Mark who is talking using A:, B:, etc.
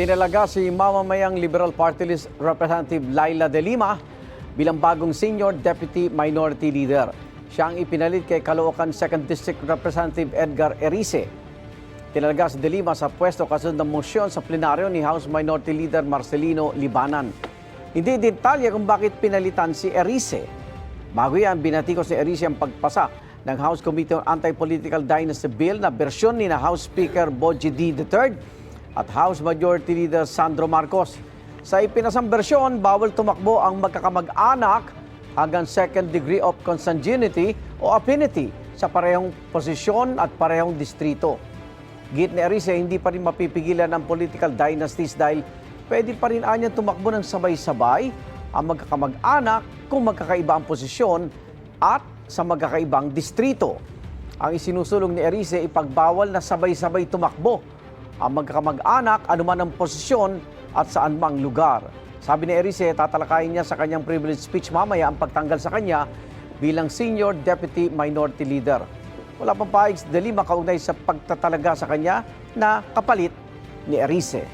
A: Tinalaga si mamamayang Liberal Party List Representative Laila De Lima bilang bagong Senior Deputy Minority Leader. Siya ang ipinalit kay Caloocan 2nd District Representative Edgar Erice. Tinalaga si De Lima sa pwesto kasunod ng motion sa plenaryo ni House Minority Leader Marcelino Libanan. Hindi detalye kung bakit pinalitan si Erice. Bago yan, binatikos ni Erice ang pagpasa ng House Committee on Anti-Political Dynasty Bill na bersyon ni na House Speaker Bogie D. III at House Majority Leader Sandro Marcos. Sa ipinasang bersyon, bawal tumakbo ang magkakamag-anak hanggang second degree of consanguinity o affinity sa parehong posisyon at parehong distrito. Git ni Erice, hindi pa rin mapipigilan ang political dynasties dahil pwede pa rin anyang tumakbo ng sabay-sabay ang magkakamag-anak kung magkakaiba ang posisyon at sa magkakaibang distrito. Ang isinusulong ni Erice, ipagbawal na sabay-sabay tumakbo ang magkakamag-anak anuman ang posisyon at saan mang lugar. Sabi ni Erice, tatalakayin niya sa kanyang privilege speech mamaya ang pagtanggal sa kanya bilang Senior Deputy Minority Leader. Wala pang paig si De Lima kaugnay sa pagtatalaga sa kanya na kapalit ni Erice.